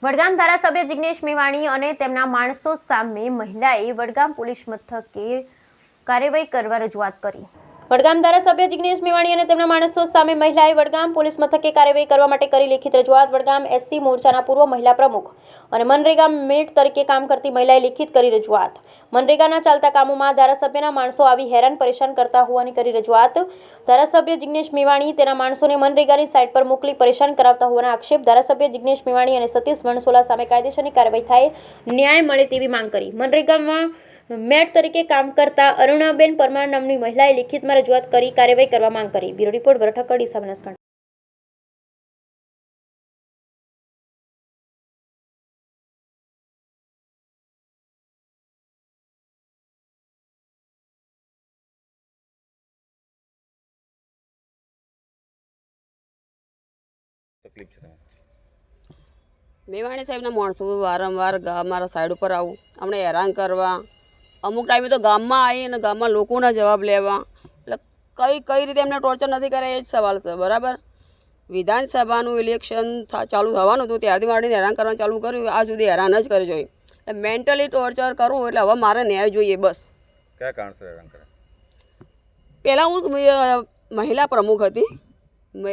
વડગામ ધારાસભ્ય જિગ્નેશ મેવાણી અને તેમના માણસો સામે મહિલાએ વડગામ પોલીસ મથકે કાર્યવાહી કરવા રજૂઆત કરી। વડગામ ધારાસભ્ય જિગ્નેશ મેવાણી અને તેમના માણસો સામે મહિલાએ વડગામ પોલીસ મથકે કાર્યવાહી કરવા માટે કરી લેખિત રજૂઆત। વડગામ એસસી મોરચાના પૂર્વ મહિલા પ્રમુખ અને મનરેગા મેટ તરીકે કામ કરતી મહિલાએ લેખિત કરી રજૂઆત। મનરેગાના ચાલતા કામોમાં ધારાસભ્યના માણસો આવી હેરાન પરેશાન કરતા હોવાની કરી રજૂઆત। ધારાસભ્ય જિગ્નેશ મેવાણી તેના માણસોને મનરેગાની સાઇટ પર મોકલી પરેશાન કરાવતા હોવાના આક્ષેપ। ધારાસભ્ય જિગ્નેશ મેવાણી અને સતીશ વણસોલા સામે કાયદેસરની કાર્યવાહી થાય, ન્યાય મળે તેવી માંગ કરી। મનરેગામાં મેટ તરીકે કામ કરતા અરુણાબેન પરમાર નામની મહિલાએ લેખિતમાં રજૂઆત કરી કાર્યવાહી કરવા માંગ કરી। બ્યુરો રિપોર્ટ વરઠકડ ડીસા બનાસકાંઠા। તકલીફ છે મેવાણી સાહેબના માણસો વારંવાર મારા સાઈડ ઉપર આવું, અમને હેરાન કરવા, અમુક ટાઈમે તો ગામમાં આવી અને ગામમાં લોકોના જવાબ લેવા, એટલે કઈ રીતે એમને ટોર્ચર નથી કરે એ જ સવાલ છે। બરાબર, વિધાનસભાનું ઇલેક્શન ચાલુ થવાનું હતું ત્યારથી માંડીને હેરાન કરવાનું ચાલુ કર્યું, આ સુધી હેરાન જ કરી જોઈએ। એટલે મેન્ટલી ટોર્ચર કરવું એટલે હવે મારે ન્યાય જોઈએ બસ। કયા કારણસર હેરાન કરે? પહેલાં હું મહિલા પ્રમુખ હતી,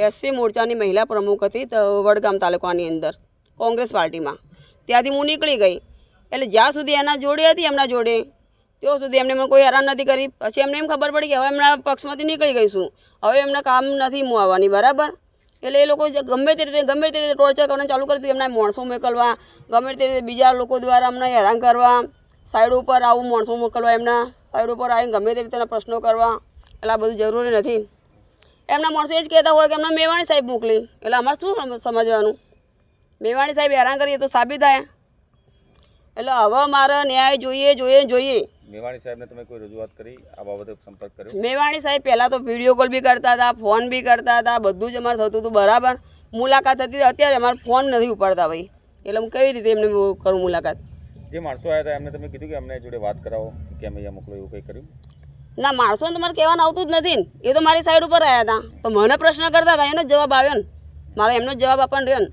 એસસી મોરચાની મહિલા પ્રમુખ હતી તો વડગામ તાલુકાની અંદર કોંગ્રેસ પાર્ટીમાં, ત્યાંથી હું નીકળી ગઈ। એટલે જ્યાં સુધી એના જોડે હતી એમના જોડે ત્યાં સુધી એમને કોઈ હેરાન નથી કરી। પછી એમને એમ ખબર પડી કે હવે એમના પક્ષમાંથી નીકળી ગઈ છું, હવે એમને કામ નથી હું આવવાની। બરાબર, એટલે એ લોકો ગમે તે રીતે ટોર્ચર કરવાનું ચાલુ કરી દીધું, એમના માણસો મોકલવા, ગમે તે રીતે બીજા લોકો દ્વારા અમને હેરાન કરવા, સાઈડ ઉપર આવું માણસો મોકલવા, એમના સાઈડ ઉપર આવીને ગમે તે રીતના પ્રશ્નો કરવા। એટલે આ બધું જરૂરી નથી। એમના માણસો એ જ કહેતા હોય કે એમના મેવાણી સાહેબ મોકલી, એટલે અમારે શું સમજવાનું? મેવાણી સાહેબ હેરાન કરીએ તો સાબિત થાય। એટલે હવે મારે ન્યાય જોઈએ। મેવાણી સાહેબને તમે કોઈ રજૂઆત કરી, આ બાબતે સંપર્ક કર્યો? મેવાણી સાહેબ પહેલાં તો વિડીયો કોલ બી કરતા હતા, ફોન બી કરતા હતા, બધું જ અમારે થતું હતું। બરાબર, મુલાકાત હતી, અત્યારે અમારે ફોન નથી ઉપાડતા ભાઈ, એટલે હું કઈ રીતે એમને કરું મુલાકાત? જે માણસો આવ્યા હતા એમને તમે કીધું કે અમને જોડે વાત કરાવો કે અમે અહીંયા મોકલો, એવું કંઈ કર્યું? ના, માણસોને તમારે કહેવાનું આવતું જ નથી ને, એ તો મારી સાઈડ ઉપર આવ્યા હતા તો મને પ્રશ્ન કરતા હતા, એનો જ જવાબ આવ્યો ને, મારે એમનો જ જવાબ આપવાનો રહ્યો ને।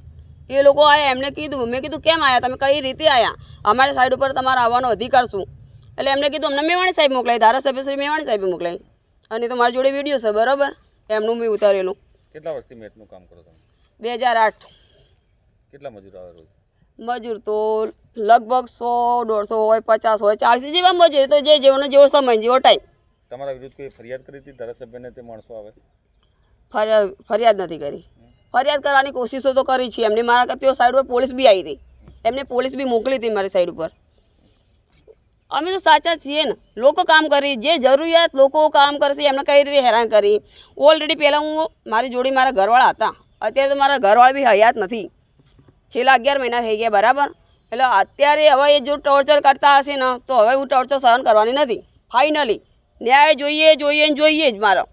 એ લોકો આવ્યા, એમને કીધું, મેં કીધું કેમ આવ્યા તમે, કઈ રીતે આવ્યા, અમારી સાઈડ ઉપર તમારે આવવાનો અધિકાર શું? એટલે એમને કીધું અમને મેવાણી સાહેબ મોકલાય, ધારાસભ્ય શ્રી મેવાણી સાહેબે મોકલાય, અને તો મારી જોડે વિડીયો છે બરાબર, એમનું મેં ઉતારેલું। કેટલા વર્ષથી મેટનું કામ કરો તમે? 2008। કેટલા મજૂર આવે રોજ? મજૂર તો લગભગ 100-150 હોય, 50 હોય, 40 જેવા મજૂર, તો જેવો સમય જેવો ટાઈમ। તમારા વિરુદ્ધ કોઈ ફરિયાદ કરી હતી ધારાસભ્યને તે માણસો આવે? ફરિયાદ નથી કરી। ફરિયાદ કરવાની કોશિશો તો કરી છે એમને, મારા કરતી સાઈડ ઉપર પોલીસ બી આવી હતી, એમને પોલીસ બી મોકલી હતી મારી સાઈડ ઉપર। અમે તો સાચા છીએ ને, લોકો કામ કરી, જે જરૂરિયાત લોકો કામ કરશે એમને કઈ રીતે હેરાન કરી। ઓલરેડી પહેલાં મારી જોડે મારા ઘરવાળા હતા, અત્યારે તો મારા ઘરવાળા બી હયાત નથી, છેલ્લા 11 મહિના થઈ ગયા। બરાબર, એટલે અત્યારે હવે એ જો ટોર્ચર કરતા હશે ને તો હવે હું ટોર્ચર સહન કરવાની નથી। ફાઇનલી ન્યાય જોઈએ જ મારો।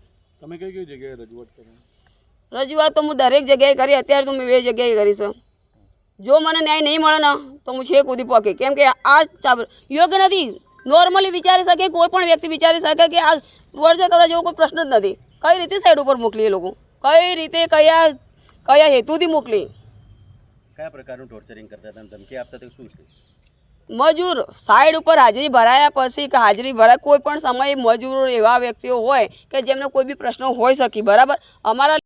તમે કઈ જગ્યાએ રજૂઆત કરી? રજૂઆત તો હું દરેક જગ્યાએ કરી, અત્યારે તો મેં 2 જગ્યાએ કરી છે। જો મને ન્યાય નહીં મળે ને તો હું છેક સુધી પહોંચી, કેમ કે આ યોગ્ય નથી। નોર્મલી વિચારી શકે, કોઈ પણ વ્યક્તિ વિચારી શકે કે આ ટોર્ચર કરવા જેવો કોઈ પ્રશ્ન જ નથી। કઈ રીતે સાઈડ ઉપર મોકલી, એ લોકો કઈ રીતે કયા હેતુથી મોકલી? કયા પ્રકારનું ટોર્ચરિંગ કરતા હતા, ધમકી આપતા હતા, શું છે? મજૂર સાઈડ ઉપર હાજરી ભરાયા પછી કે હાજરી ભરાય કોઈ પણ સમયે મજૂરો એવા વ્યક્તિઓ હોય કે જેમને કોઈ બી પ્રશ્નો હોઈ શકે। બરાબર, અમારા